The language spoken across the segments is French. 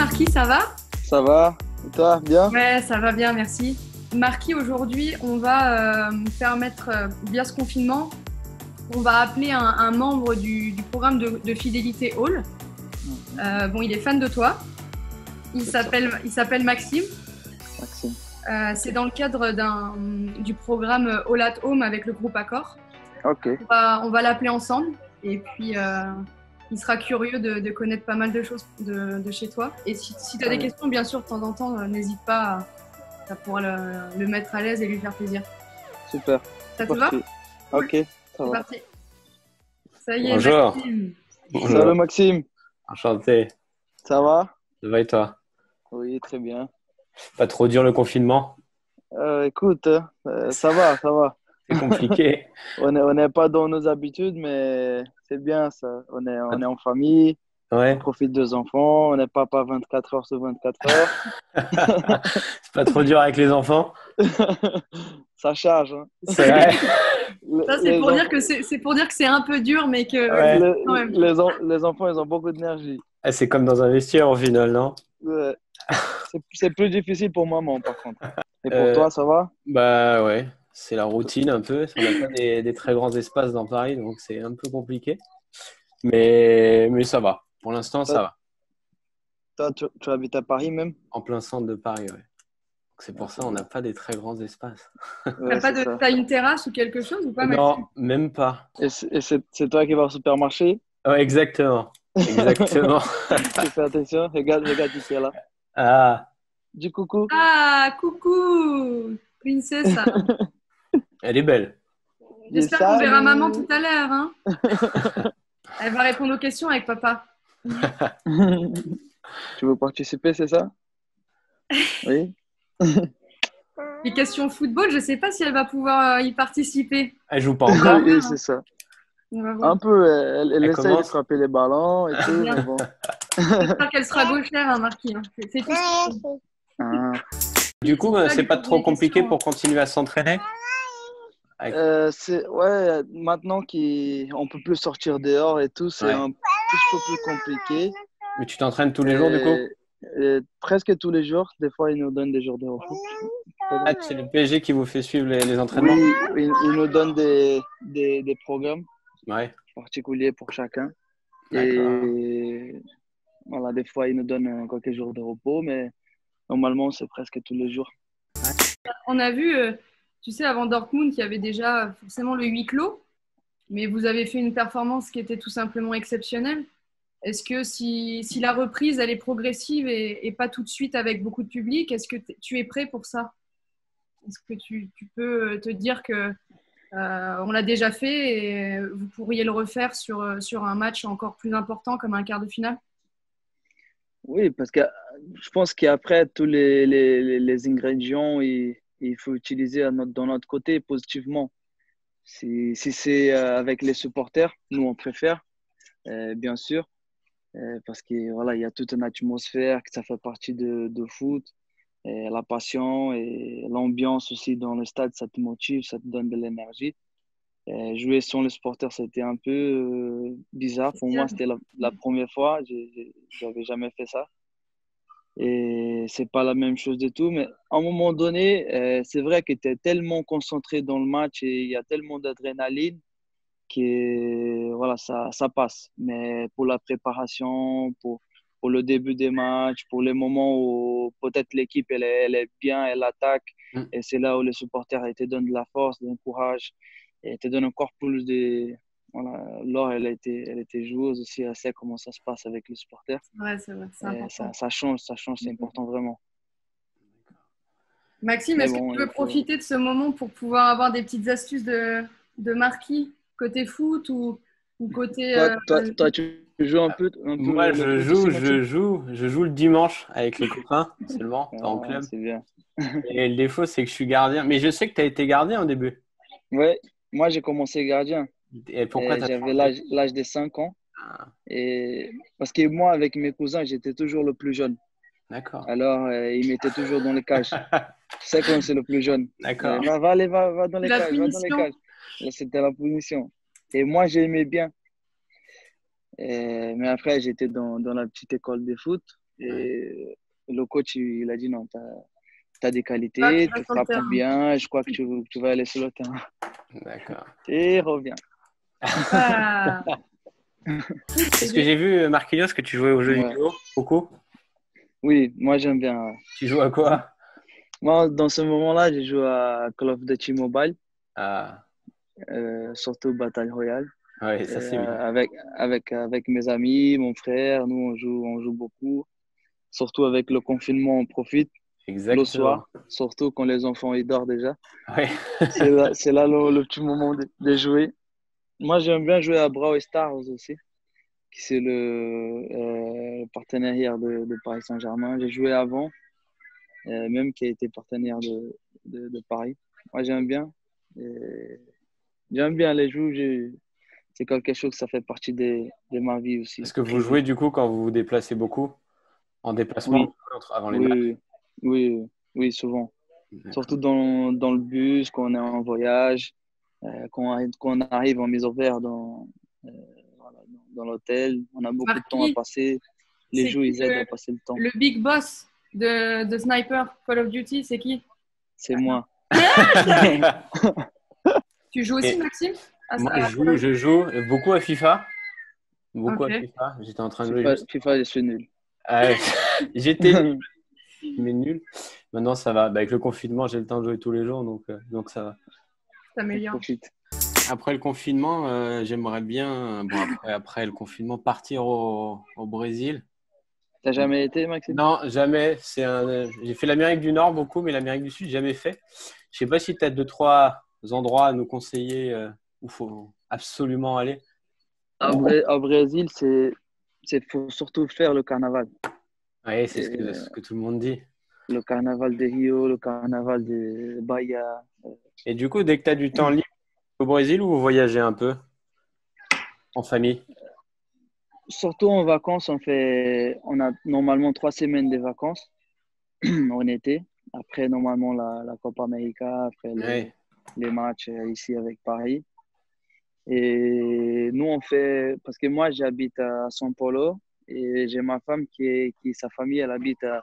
Marquis, ça va? Ça va? Et toi, bien? Ouais, ça va bien, merci. Marquis, aujourd'hui, on va permettre, via ce confinement, on va appeler un membre du programme de fidélité Hall. Bon, il est fan de toi. Il s'appelle Maxime. Maxime. C'est dans le cadre du programme All at Home avec le groupe Accor. Ok. On va l'appeler ensemble et puis il sera curieux de connaître pas mal de choses de chez toi. Et si tu as des questions, bien sûr, de temps en temps, n'hésite pas à pouvoir le mettre à l'aise et lui faire plaisir. Super. Ça te va? Ok, ça C'est va. parti. Ça y est, Bonjour. Maxime. Bonjour. Salut Maxime, Enchanté. ça va? Ça va et toi? Oui, très bien. Pas trop dur le confinement? Écoute, ça va, ça va. C'est compliqué. On n'est pas dans nos habitudes, mais c'est bien ça. On est en famille, on Ouais. profite des enfants, on n'est papa 24 heures sur 24 heures. C'est pas trop dur avec les enfants? Ça charge, hein. C'est vrai. Ça, c'est pour dire que c'est un peu dur, mais que Ouais. quand même. Les enfants, ils ont beaucoup d'énergie. Ah, c'est comme dans un vestiaire au final, non? Ouais. C'est plus difficile pour maman, par contre. Et pour Euh, toi, ça va? Bah ouais, c'est la routine un peu. On n'a pas des très grands espaces dans Paris, donc c'est un peu compliqué. Mais ça va. Pour l'instant, ça va. Toi, tu habites à Paris même? En plein centre de Paris, ouais. Donc c'est pour ça on n'a pas des très grands espaces. Ouais, c'est ça. T'as une terrasse ou quelque chose ou pas, Maxime? Non, même pas. Et c'est toi qui vas au supermarché? Ouais, exactement. Exactement. Tu fais attention, regarde qui est là. Ah, Du coucou. Ah, coucou, princessa. elle est belle. J'espère qu'on verra maman tout à l'heure. Hein. Elle va répondre aux questions avec papa. Tu veux participer, c'est ça? Oui. Les questions football, je ne sais pas si elle va pouvoir y participer. Elle joue pas encore. Oui, c'est ça. On va voir. Un peu, elle essaye de commence. frapper les ballons et tout, mais bon. J'espère qu'elle sera gauchère, hein, Marquis. Hein. C'est tout. Ah. Du coup, Ça, c'est lui pas poser trop des compliqué questions, pour continuer à s'entraîner? Ouais, maintenant qu'on peut plus sortir dehors et tout, c'est Ouais. un petit peu plus compliqué. Mais tu t'entraînes tous les jours du coup? Presque tous les jours. Des fois, ils nous donnent des jours de repos. Ah, c'est le PSG qui vous fait suivre les Oui, entraînements? ils nous donnent des programmes Ouais, particuliers pour chacun. d'accord. Et voilà, des fois, ils nous donnent quelques jours de repos, mais normalement, c'est presque tous les jours. On a vu, tu sais, avant Dortmund, qu'il y avait déjà forcément le huis clos, mais vous avez fait une performance qui était tout simplement exceptionnelle. Est-ce que si la reprise, elle est progressive et pas tout de suite avec beaucoup de public, est-ce que tu es prêt pour ça? Est-ce que tu peux te dire que on l'a déjà fait et vous pourriez le refaire sur un match encore plus important comme un quart de finale? Oui, parce que je pense qu'après, tous les ingrédients, il faut utiliser dans notre côté positivement. Si c'est avec les supporters, nous, on préfère, bien sûr, parce que voilà, il y a toute une atmosphère, que ça fait partie de foot, et la passion et l'ambiance aussi dans le stade, ça te motive, ça te donne de l'énergie. Jouer sans les supporters, c'était un peu bizarre. Pour moi, c'était la première fois, j'avais jamais fait ça. Et c'est pas la même chose du tout, mais à un moment donné, c'est vrai que tu es tellement concentré dans le match et il y a tellement d'adrénaline que voilà, ça passe. Mais pour la préparation, pour le début des matchs, pour les moments où peut-être l'équipe elle est bien, elle attaque, Mm. et c'est là où les supporters ils te donnent de la force, du courage, et te donnent encore plus de. Voilà, Laure, elle était joueuse aussi, elle sait comment ça se passe avec les supporters. Ouais, c'est vrai, c'est Et important. ça change, c'est important vraiment. Maxime, Mais est-ce que bon, tu veux il faut. profiter de ce moment pour pouvoir avoir des petites astuces de Marquis côté foot ou côté Toi, tu joues un peu Moi, le foot aussi, Maxime? je joue le dimanche avec les copains seulement, pas en Ah, club. c'est bien. Et le défaut, c'est que je suis gardien. Mais je sais que tu as été gardien au début. Ouais, moi j'ai commencé gardien. Et pourquoi Et tu as j'avais changé? l'âge de 5 ans. Ah, Et parce que moi, avec mes cousins, j'étais toujours le plus jeune. d'accord. Alors, ils m'étaient toujours dans les cages. Tu sais quand c'est le plus jeune. D'accord. Va dans les la cages, va dans les punition? cages. Là, c'était la punition. Et moi, j'aimais bien. Mais après, j'étais dans la petite école de foot. Et le coach, il a dit non, tu as des Ah, tu qualités, tu restes sur le frappes terrain. bien, je crois que tu vas aller sur le terrain. D'accord. Et reviens. Ah. Est-ce que j'ai vu, Marquinhos, que tu jouais aux jeux Ouais. vidéo beaucoup? Oui, moi j'aime bien. Tu joues à quoi? Moi, dans ce moment-là, j'ai joué à Call of Duty Mobile, Ah, surtout Battle Royale. ouais, ça c'est bien. Avec mes amis, mon frère, nous on joue beaucoup. Surtout avec le confinement, on profite. Le Exactement. soir, surtout quand les enfants ils dorment déjà. Ouais. C'est là le petit moment de jouer. Moi, j'aime bien jouer à Brawl Stars aussi, qui c'est le partenariat de Paris Saint-Germain. J'ai joué avant, même qui a été partenaire de Paris. Moi, j'aime bien. Et j'aime bien les jeux. C'est quelque chose, ça fait partie de ma vie aussi, Est-ce que vous privée. jouez du coup quand vous vous déplacez beaucoup en déplacement Oui, avant les matchs? oui, oui, oui, oui, souvent. Surtout D'accord. dans le bus, quand on est en voyage, quand on arrive en mise au vert euh, voilà, dans l'hôtel. On a beaucoup de temps à Marquis, passer. Les c'est jeux, qui ils aident à passer le temps. le big boss de Sniper Call of Duty? C'est qui? C'est moi. Tu joues aussi, Et Maxime? moi, À Call of Duty. je joue beaucoup à FIFA. Beaucoup à Ok. FIFA. J'étais en train de jouer juste. FIFA, je suis nul. Ah ouais. J'étais nul, mais nul. Maintenant, ça va. Bah, avec le confinement, j'ai le temps de jouer tous les jours, donc ça va. Ça On t'améliore. profite. Après le confinement, j'aimerais bien, bon, après le confinement, partir au Brésil. T'as jamais été, Maxime? Non, jamais. J'ai fait l'Amérique du Nord beaucoup, mais l'Amérique du Sud, jamais fait. Je sais pas si tu as deux, trois endroits à nous conseiller où il faut absolument aller. Au Brésil, faut surtout faire le carnaval. Oui, c'est Et, ce que tout le monde dit. le carnaval de Rio, le carnaval de Bahia. Et du coup, dès que tu as du temps libre au Brésil, ou vous voyagez un peu en famille? Surtout en vacances, on a normalement 3 semaines de vacances en été. Après, normalement, la Copa América, après Oui, les matchs ici avec Paris. Et nous, on fait, parce que moi, j'habite à São Paulo et j'ai ma femme sa famille, elle habite à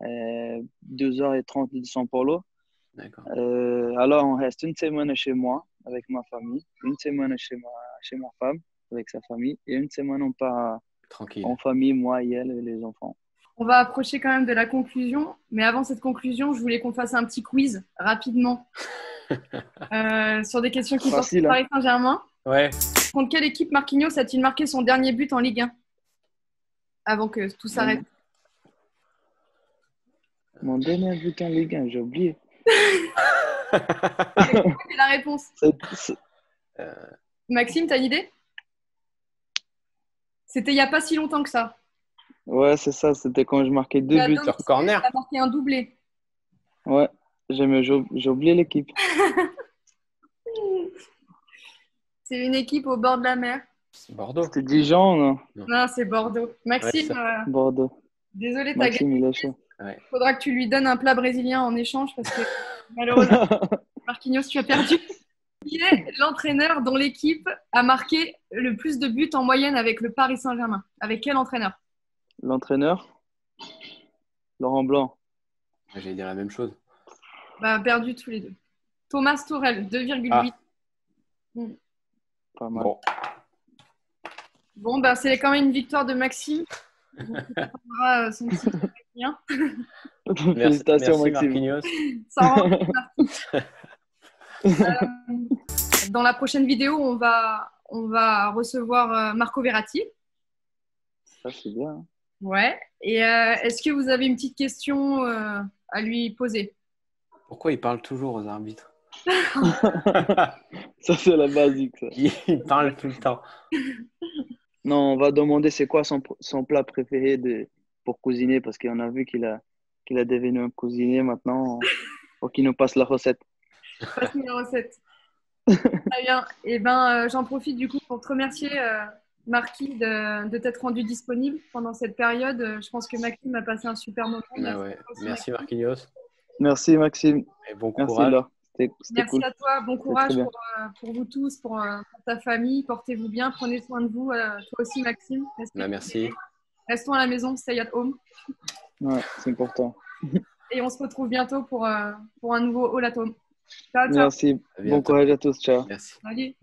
2h30 de São Paulo. d'accord. Alors, on reste une semaine chez moi avec ma famille, une semaine chez ma femme avec sa famille et une semaine on part en Tranquille. famille, moi et elle et les enfants. On va approcher quand même de la conclusion, mais avant cette conclusion, je voulais qu'on fasse un petit quiz rapidement sur des questions qui portent sur Facile, hein? Paris Saint-Germain. Ouais. Contre quelle équipe Marquinhos a-t-il marqué son dernier but en Ligue 1 avant que tout s'arrête? Mon dernier but en Ligue 1, j'ai oublié. C'est la réponse. C'est- Maxime, t'as une idée? C'était il n'y a pas si longtemps que ça. Ouais, c'est ça, c'était quand je marquais Il 2 a buts. Sur corner. marqué un doublé. Ouais, j'ai oublié l'équipe. C'est une équipe au bord de la mer. Bordeaux. C'était Dijon, non? Non, c'est Bordeaux. Ouais, Maxime, ça. Bordeaux. désolé, t'as gagné. Maxime, il est chaud. Ouais. Faudra que tu lui donnes un plat brésilien en échange parce que malheureusement, Marquinhos, tu as perdu. Qui est l'entraîneur dont l'équipe a marqué le plus de buts en moyenne avec le Paris Saint-Germain? Avec quel entraîneur? L'entraîneur, Laurent Blanc. J'allais dire la même chose. Bah, perdu tous les deux. Thomas Tuchel, 2,8. Ah, Pas mal. bon. Bon, bah, c'est quand même une victoire de Maxime. Donc, il prendra son petit brésilien. Félicitations, Merci Maxime. Marquinhos. Ça rend dans la prochaine vidéo, on va recevoir Marco Verratti. Ça, c'est bien, hein. Ouais. Et est-ce que vous avez une petite question à lui poser? Pourquoi il parle toujours aux arbitres? Ça, c'est la basique, ça. Il parle tout le temps. Non, on va demander c'est quoi son plat préféré pour cuisiner parce qu'on a vu qu'il a devenu un cuisinier maintenant. Faut qu'il nous passe la recette. Passe-moi la recette. Très bien. Et ben, j'en profite du coup pour te remercier, Marquis, de t'être rendu disponible pendant cette période. Je pense que Maxime a passé un super moment. Ah ouais. Merci Marquinhos. Merci, Maxime. Et bon Merci, courage. Laure. C'était Merci cool. à toi. Bon C'était courage très bien. pour vous tous, pour ta famille. Portez-vous bien. Prenez soin de vous. Toi aussi, Maxime. Bah, merci. Restons à la maison, stay at home. Ouais, c'est important. Et on se retrouve bientôt pour un nouveau All at Home. Ciao, ciao. Merci. Bon courage à tous. Ciao. Merci. Salut.